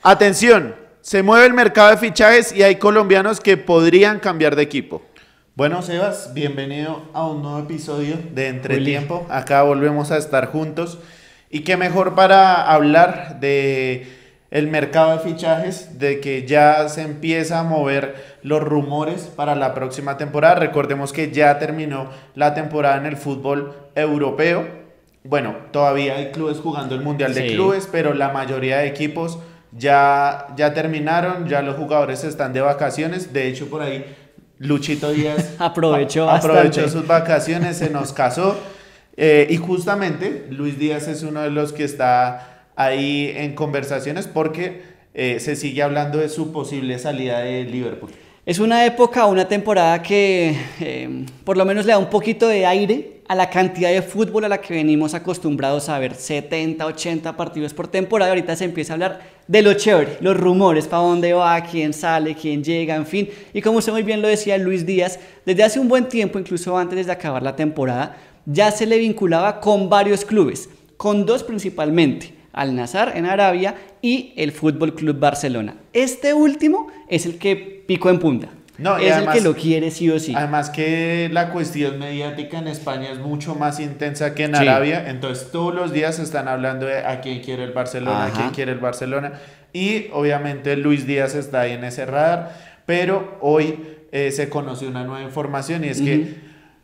Atención, se mueve el mercado de fichajes y hay colombianos que podrían cambiar de equipo. Bueno, Sebas, bienvenido a un nuevo episodio de Entretiempo. Acá volvemos a estar juntos. Y qué mejor para hablar de el mercado de fichajes, de que ya se empieza a mover los rumores para la próxima temporada. Recordemos que ya terminó la temporada en el fútbol europeo. Bueno, todavía hay clubes jugando el Mundial de Clubes, pero la mayoría de equipos ya terminaron, ya los jugadores están de vacaciones. De hecho, por ahí Luchito Díaz aprovechó sus vacaciones, se nos casó. Y justamente Luis Díaz es uno de los que está ahí en conversaciones porque se sigue hablando de su posible salida de Liverpool. Es una época, una temporada que por lo menos le da un poquito de aire a la cantidad de fútbol a la que venimos acostumbrados a ver, 70, 80 partidos por temporada. Ahorita se empieza a hablar de lo chévere, los rumores, para dónde va, quién sale, quién llega, en fin. Y como usted muy bien lo decía, Luis Díaz, desde hace un buen tiempo, incluso antes de acabar la temporada, ya se le vinculaba con varios clubes, con dos principalmente, Al Nassr en Arabia y el Fútbol Club Barcelona. Este último es el que picó en punta. No, es además, el que lo quiere sí o sí. Además que la cuestión mediática en España es mucho más intensa que en Arabia, entonces todos los días están hablando de a quién quiere el Barcelona, a quién quiere el Barcelona, y obviamente Luis Díaz está ahí en ese radar, pero hoy se conoció una nueva información y es que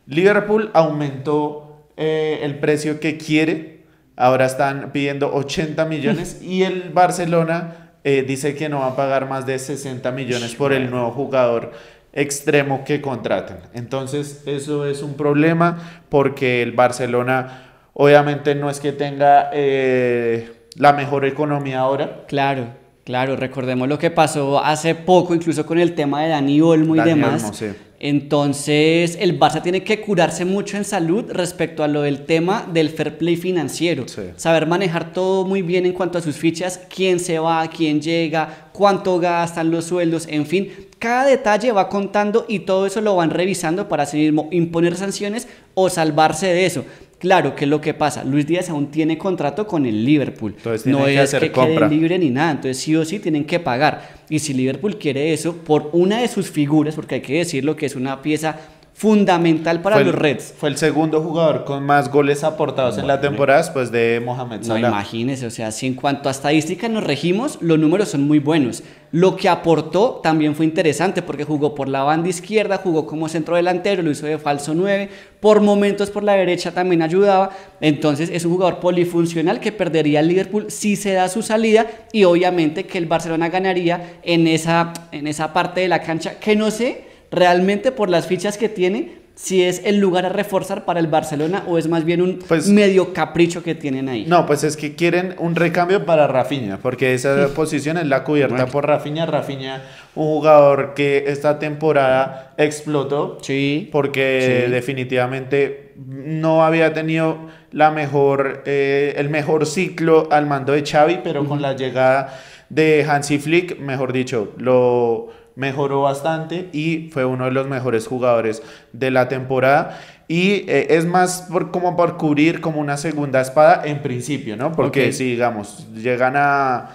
Liverpool aumentó el precio que quiere, ahora están pidiendo 80 millones y el Barcelona dice que no va a pagar más de 60 millones por el nuevo jugador extremo que contratan. Entonces eso es un problema porque el Barcelona obviamente no es que tenga la mejor economía ahora. Claro, recordemos lo que pasó hace poco, incluso con el tema de Dani Olmo y demás. Olmo, sí. Entonces el Barça tiene que curarse mucho en salud respecto a lo del tema del fair play financiero, saber manejar todo muy bien en cuanto a sus fichas, quién se va, quién llega, cuánto gastan los sueldos, en fin, cada detalle va contando y todo eso lo van revisando para así mismo imponer sanciones o salvarse de eso. Claro, ¿qué es lo que pasa? Luis Díaz aún tiene contrato con el Liverpool. Entonces no es que quede libre ni nada. Entonces sí o sí tienen que pagar. Y si Liverpool quiere eso, por una de sus figuras, porque hay que decirlo que es una pieza fundamental para los Reds. Fue el segundo jugador con más goles aportados en la temporada después de Mohamed Salah. No, imagínese, o sea, si en cuanto a estadísticas nos regimos, los números son muy buenos. Lo que aportó también fue interesante porque jugó por la banda izquierda, jugó como centrodelantero, lo hizo de falso 9, por momentos por la derecha también ayudaba. Entonces es un jugador polifuncional que perdería el Liverpool si se da su salida y obviamente que el Barcelona ganaría en esa parte de la cancha que no sé realmente por las fichas que tiene, si es el lugar a reforzar para el Barcelona o es más bien un medio capricho que tienen ahí. No, pues es que quieren un recambio para Rafinha, porque esa posición es la cubierta por Rafinha. Rafinha, un jugador que esta temporada explotó, porque definitivamente no había tenido el mejor ciclo al mando de Xavi, pero con la llegada de Hansi Flick, mejor dicho, lo mejoró bastante y fue uno de los mejores jugadores de la temporada y es más como por cubrir como una segunda espada en principio, ¿no? Porque si digamos llega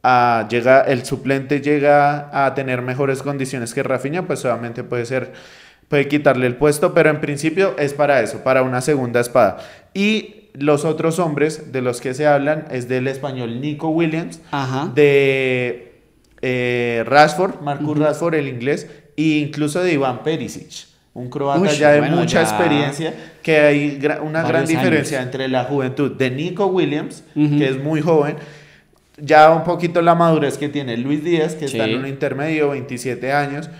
el suplente llega a tener mejores condiciones que Rafinha, pues obviamente puede quitarle el puesto, pero en principio es para eso, para una segunda espada. Y los otros hombres de los que se hablan es del español Nico Williams, de Rashford, Marcus Rashford, el inglés, e incluso de Iván Perisic, un croata de mucha experiencia, que hay una gran diferencia entre la juventud de Nico Williams, que es muy joven, ya un poquito la madurez que tiene Luis Díaz, que está en un intermedio, 27 años,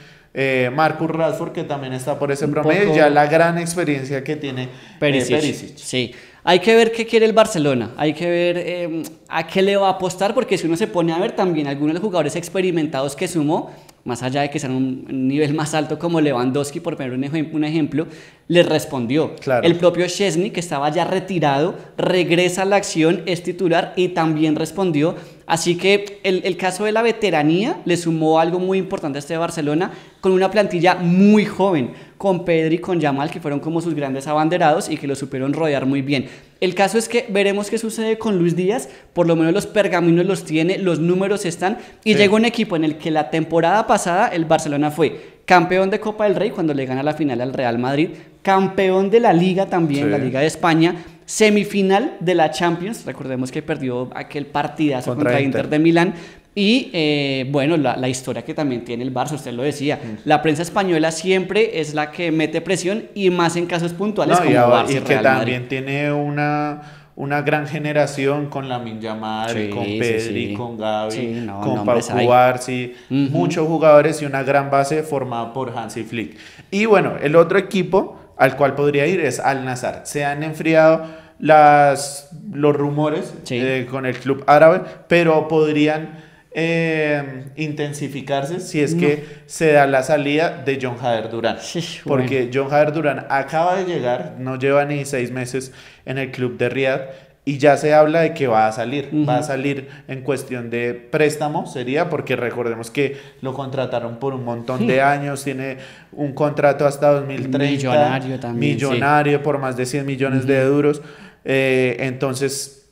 Marcus Rashford, que también está por ese promedio, y ya la gran experiencia que tiene Perisic. Sí. Hay que ver qué quiere el Barcelona, hay que ver a qué le va a apostar, porque si uno se pone a ver también algunos de los jugadores experimentados que sumó, más allá de que sean un nivel más alto como Lewandowski, por poner un ejemplo, les respondió. Claro. El propio Szczęsny, que estaba ya retirado, regresa a la acción, es titular y también respondió. Así que el caso de la veteranía le sumó algo muy importante a este Barcelona, con una plantilla muy joven, con Pedri y con Yamal, que fueron como sus grandes abanderados y que lo supieron rodear muy bien. El caso es que veremos qué sucede con Luis Díaz, por lo menos los pergaminos los tiene, los números están, y llega un equipo en el que la temporada pasada el Barcelona fue campeón de Copa del Rey cuando le gana la final al Real Madrid, campeón de la Liga también, la Liga de España, semifinal de la Champions, recordemos que perdió aquel partidazo contra Inter de Milán, y bueno, la historia que también tiene el Barça, usted lo decía, la prensa española siempre es la que mete presión y más en casos puntuales como Barça y que Real también Madrid. Tiene una gran generación con Lamine Yamal, con Pedri, con Gavi, con Pau Cubarsí, muchos jugadores y una gran base formada por Hansi Flick. Y bueno, el otro equipo al cual podría ir es Al Nassr. Se han enfriado los rumores con el club árabe, pero podrían intensificarse si es que se da la salida de John Jader Durán, porque John Jader Durán acaba de llegar, no lleva ni 6 meses en el club de Riad y ya se habla de que va a salir, va a salir en cuestión de préstamo, sería porque recordemos que lo contrataron por un montón de años, tiene un contrato hasta 2030, millonario también, millonario por más de 100 millones de euros, entonces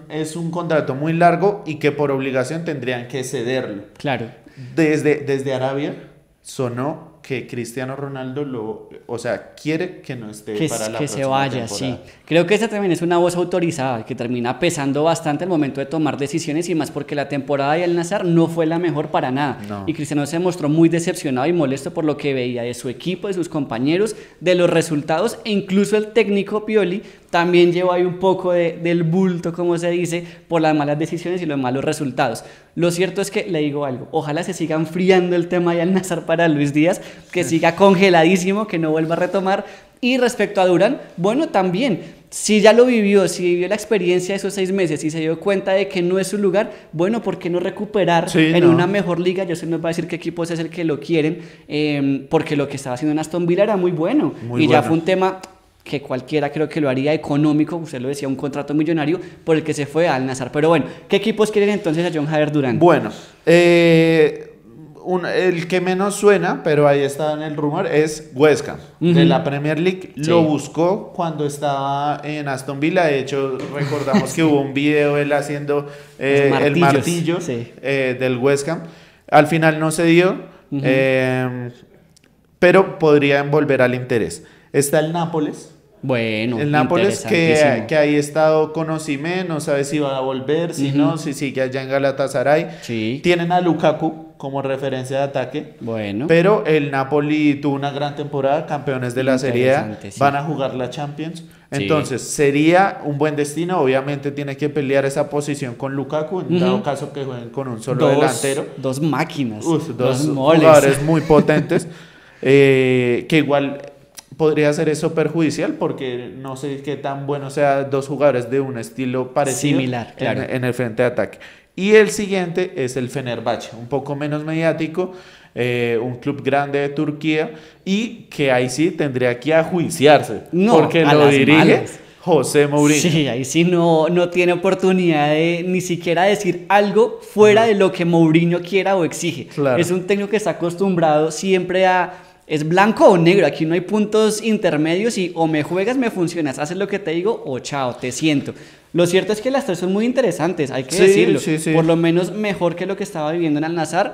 es un contrato muy largo y que por obligación tendrían que cederlo. Claro. Desde Arabia sonó que Cristiano Ronaldo quiere que no esté para la próxima temporada. Que se vaya, sí. Creo que esa también es una voz autorizada que termina pesando bastante al momento de tomar decisiones y más porque la temporada de Al Nassr no fue la mejor para nada. No. Y Cristiano se mostró muy decepcionado y molesto por lo que veía de su equipo, de sus compañeros, de los resultados e incluso el técnico Pioli también llevó ahí un poco del bulto, como se dice, por las malas decisiones y los malos resultados. Lo cierto es que, le digo algo, ojalá se siga enfriando el tema de Al Nassr para Luis Díaz, que siga congeladísimo, que no vuelva a retomar. Y respecto a Durán, bueno, también, si ya lo vivió, si vivió la experiencia de esos 6 meses y se dio cuenta de que no es su lugar, bueno, ¿por qué no recuperar una mejor liga? Yo sé, nos va a decir qué equipos es el que lo quieren, porque lo que estaba haciendo en Aston Villa era muy bueno. Ya fue un tema que cualquiera creo que lo haría económico, usted lo decía, un contrato millonario por el que se fue Al Nassr. Pero bueno, ¿qué equipos quieren entonces a John Jader Durán? Bueno, el que menos suena, pero ahí está en el rumor, es West Ham, de la Premier League. Lo buscó cuando estaba en Aston Villa. De hecho, recordamos que hubo un video él haciendo el martillo del West Ham. Al final no se dio, pero podrían volver al interés. Está el Nápoles. Bueno, el Nápoles que ahí ha estado con Osimhen, no sabe si va a volver, si no, si sigue allá en Galatasaray. Tienen a Lukaku como referencia de ataque. Bueno. Pero el Napoli tuvo una gran temporada, campeones de la Serie A, van a jugar la Champions. Entonces, sería un buen destino. Obviamente tiene que pelear esa posición con Lukaku, en dado caso que jueguen con un solo delantero. Dos máquinas. Dos jugadores muy potentes, que igual podría ser eso perjudicial porque no sé qué tan bueno sea dos jugadores de un estilo parecido, similar, claro, en el frente de ataque. Y el siguiente es el Fenerbahce, un poco menos mediático, un club grande de Turquía y que ahí sí tendría que ajuiciarse porque lo dirige José Mourinho. Sí, ahí sí no tiene oportunidad de ni siquiera decir algo fuera de lo que Mourinho quiera o exige. Claro. Es un técnico que está acostumbrado siempre a... Es blanco o negro, aquí no hay puntos intermedios y o me juegas, me funcionas, haces lo que te digo o chao, te siento. Lo cierto es que las tres son muy interesantes, hay que decirlo. Por lo menos mejor que lo que estaba viviendo en Al Nassr,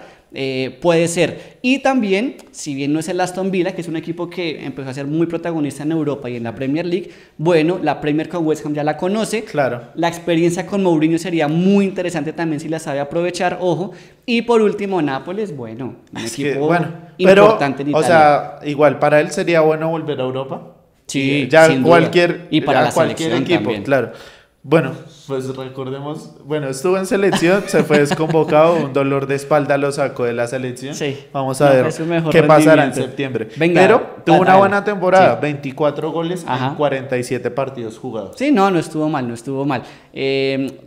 puede ser. Y también, si bien no es el Aston Villa, que es un equipo que empezó a ser muy protagonista en Europa y en la Premier League, bueno, la Premier con West Ham ya la conoce. Claro. La experiencia con Mourinho sería muy interesante también si la sabe aprovechar, ojo. Y por último, Nápoles, bueno, un equipo importante en Italia. O sea, igual, para él sería bueno volver a Europa. Sí, ya sin cualquier, duda. Y para la cualquier equipo, también. Claro. Bueno, pues recordemos, estuvo en selección, se fue desconvocado, un dolor de espalda lo sacó de la selección. Vamos a ver qué pasará en septiembre. Pero tuvo una buena temporada, 24 goles en 47 partidos jugados. Sí, no estuvo mal.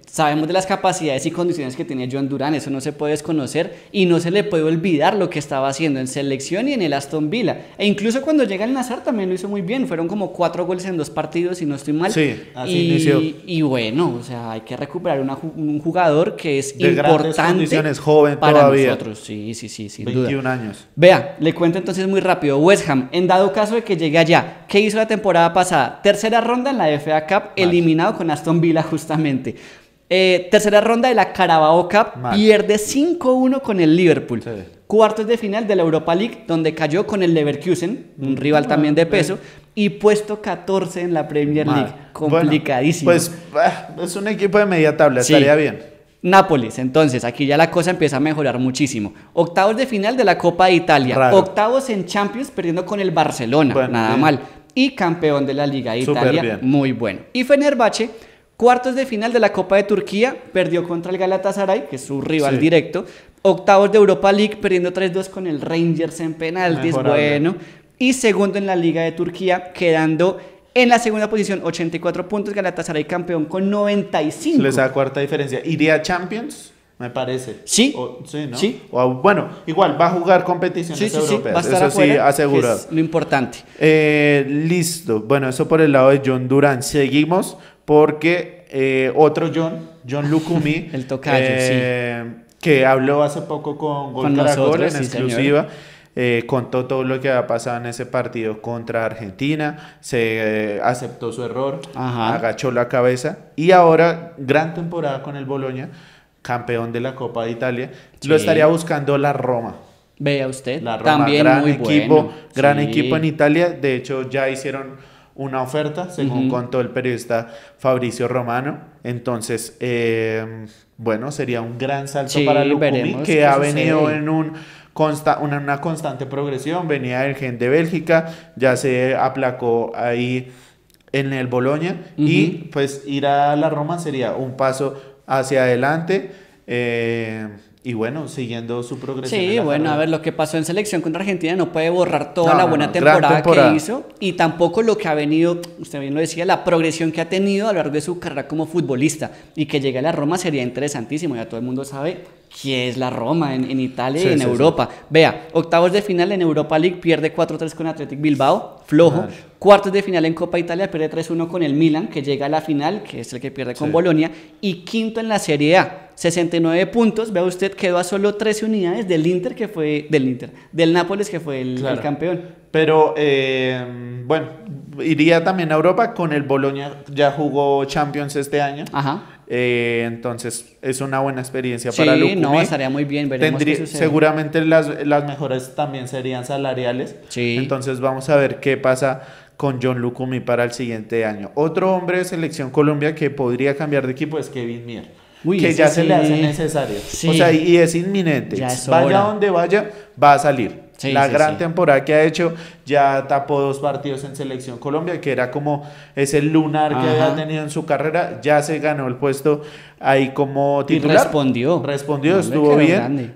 Sabemos de las capacidades y condiciones que tenía John Durán, eso no se puede desconocer y no se le puede olvidar lo que estaba haciendo en selección y en el Aston Villa. E incluso cuando llega al Nassr también lo hizo muy bien, fueron como 4 goles en 2 partidos, si no estoy mal. Sí, así inició. Y bueno, o sea, sea, hay que recuperar un jugador que es de importante joven para todavía. nosotros. Sí, sin 21 duda. años. Vea, le cuento entonces muy rápido. West Ham, en dado caso de que llegue allá, ¿qué hizo la temporada pasada? Tercera ronda en la FA Cup, eliminado con Aston Villa justamente. Tercera ronda de la Carabao Cup, pierde 5-1 con el Liverpool. Sí. Cuartos de final de la Europa League, donde cayó con el Leverkusen, un rival también de peso, y puesto 14 en la Premier League. Complicadísimo. Bueno, pues es un equipo de media tabla, estaría bien. Nápoles, entonces, aquí ya la cosa empieza a mejorar muchísimo. Octavos de final de la Copa de Italia. Raro. Octavos en Champions, perdiendo con el Barcelona, nada mal. Y campeón de la Liga de Italia, muy bueno. Y Fenerbahce, cuartos de final de la Copa de Turquía, perdió contra el Galatasaray, que es su rival directo. Octavos de Europa League, perdiendo 3-2 con el Rangers en penaltis, bueno. Y segundo en la Liga de Turquía, quedando en la segunda posición, 84 puntos, Galatasaray campeón con 95. Les da cuarta diferencia. ¿Iría a Champions? Me parece. Sí. Sí, ¿no? Sí. Bueno, igual va a jugar competiciones europeas. Va a estar eso afuera, sí, asegurado. Es lo importante. Listo. Bueno, eso por el lado de John Durán. Seguimos porque otro John Lucumí. El tocayo, que habló hace poco con Gol Caracol en exclusiva. Señor. Contó todo lo que había pasado en ese partido contra Argentina, se aceptó su error, agachó la cabeza y ahora gran temporada con el Bologna, campeón de la Copa de Italia, lo estaría buscando la Roma. Vea usted, la Roma, también gran muy equipo, bueno. Gran equipo en Italia, de hecho ya hicieron una oferta, según contó el periodista Fabrizio Romano, entonces bueno, sería un gran salto para Lucumí, que ha venido en una constante progresión, venía del Gen de Bélgica, ya se aplacó ahí en el Bologna y pues ir a la Roma sería un paso hacia adelante y bueno, siguiendo su progresión. Sí, bueno, a ver, lo que pasó en selección contra Argentina no puede borrar toda la buena temporada que hizo y tampoco lo que ha venido, usted bien lo decía, la progresión que ha tenido a lo largo de su carrera como futbolista y que llegue a la Roma sería interesantísimo, ya todo el mundo sabe ¿qué es la Roma en Italia y en Europa? Vea, octavos de final en Europa League, pierde 4-3 con Athletic Bilbao, flojo. Cuartos de final en Copa Italia, pierde 3-1 con el Milan, que llega a la final, que es el que pierde con Bolonia. Y quinto en la Serie A, 69 puntos. Vea usted, quedó a solo 13 unidades del Inter, que fue del Nápoles, que fue el campeón. Pero, bueno, iría también a Europa con el Bolonia, ya jugó Champions este año. Entonces es una buena experiencia para Lucumí. No, estaría muy bien, veremos qué sucede. Seguramente las mejoras también serían salariales. Entonces vamos a ver qué pasa con John Lucumí para el siguiente año. Otro hombre de Selección Colombia que podría cambiar de equipo es Kevin Mier, que ya se le hace necesario. O sea, y es inminente. Vaya donde vaya, va a salir. La gran temporada que ha hecho, ya tapó 2 partidos en Selección Colombia, que era como ese lunar que había tenido en su carrera, ya se ganó el puesto ahí como titular. Y respondió, estuvo bien.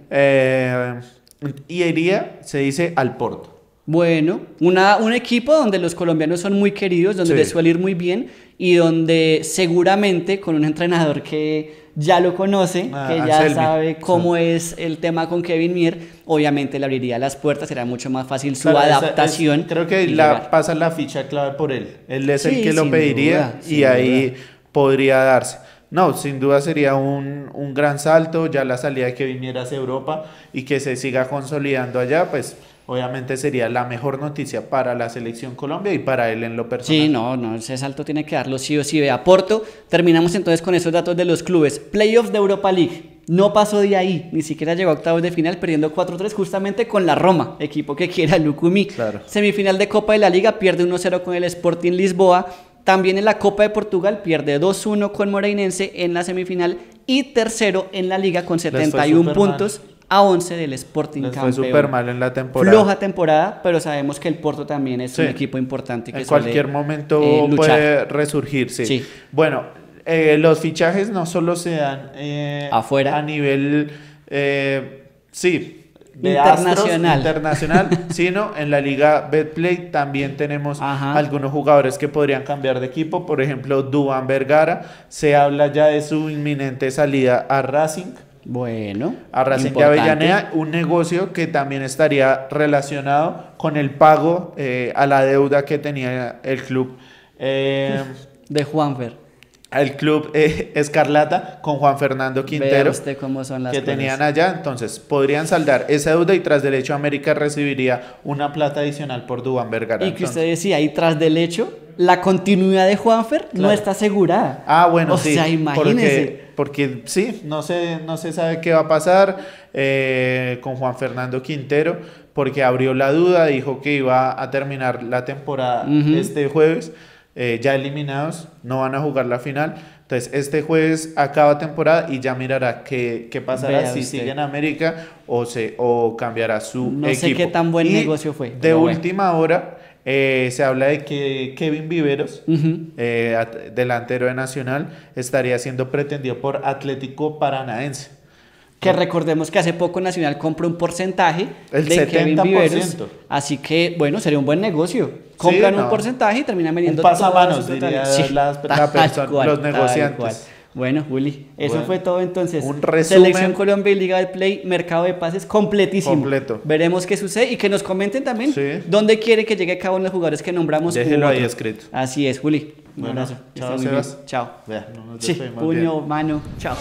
Y iría, se dice, al Porto. Bueno, un equipo donde los colombianos son muy queridos, donde les suele ir muy bien y donde seguramente con un entrenador que ya lo conoce, que ya sabe cómo es el tema con Kevin Mier, obviamente le abriría las puertas, será mucho más fácil su adaptación. Creo que pasa la ficha clave por él. Él es el que lo pediría y ahí podría darse. No, sin duda sería un gran salto, ya la salida de Kevin Mier hacia Europa y que se siga consolidando allá, pues obviamente sería la mejor noticia para la Selección Colombia y para él en lo personal. Sí, no, ese salto tiene que darlo sí o sí. Vea, Porto, terminamos entonces con esos datos de los clubes. Playoffs de Europa League, no pasó de ahí, ni siquiera llegó a octavos de final, perdiendo 4-3 justamente con la Roma, equipo que quiera Lucumí. Semifinal de Copa de la Liga, pierde 1-0 con el Sporting Lisboa. También en la Copa de Portugal pierde 2-1 con Moreirense en la semifinal y tercero en la Liga con 71 puntos. A 11 del Sporting campeón. Fue súper mal en la temporada. Floja temporada, pero sabemos que el Porto también es un equipo importante. Que en cualquier momento puede resurgir, Bueno, los fichajes no solo se dan afuera a nivel, internacional, sino en la Liga Betplay también tenemos algunos jugadores que podrían cambiar de equipo. Por ejemplo, Duván Vergara, se habla ya de su inminente salida a Racing. Bueno, a Racing de Avellaneda, un negocio que también estaría relacionado con el pago a la deuda que tenía el club de Juanfer. al club Escarlata con Juan Fernando Quintero. Vea usted cómo son las que cosas. tenían allá, entonces podrían saldar esa deuda y tras del hecho América recibiría una plata adicional por Duván Vergara. Y que usted decía, ahí tras del hecho, la continuidad de Juanfer no está asegurada. Ah, bueno, o sí. O sea, imagínese. Porque sí, no se sabe qué va a pasar con Juan Fernando Quintero, porque abrió la duda, dijo que iba a terminar la temporada este jueves. Ya eliminados, no van a jugar la final. Entonces, este jueves acaba temporada y ya mirará qué pasará. Vea si usted. Sigue en América o cambiará su equipo. No sé qué tan buen negocio fue. De última hora, se habla de que Kevin Viveros, delantero de Nacional, estaría siendo pretendido por Atlético Paranaense. Que recordemos que hace poco Nacional compró un porcentaje el de 70%. Kevin Viveros, así que bueno, sería un buen negocio. Compran un porcentaje y terminan vendiendo un pasamanos, diría los negociantes. Bueno, Juli, eso fue todo entonces. Un resumen. Selección Colombia y Liga del Play, mercado de pases completísimo. Completo. Veremos qué sucede y que nos comenten también dónde quiere que llegue cada uno de los jugadores que nombramos. Déjelo ahí escrito. Así es, Juli. Un abrazo. Chao, Sebas. Chao. Vea, no nos puño, mano. Chao.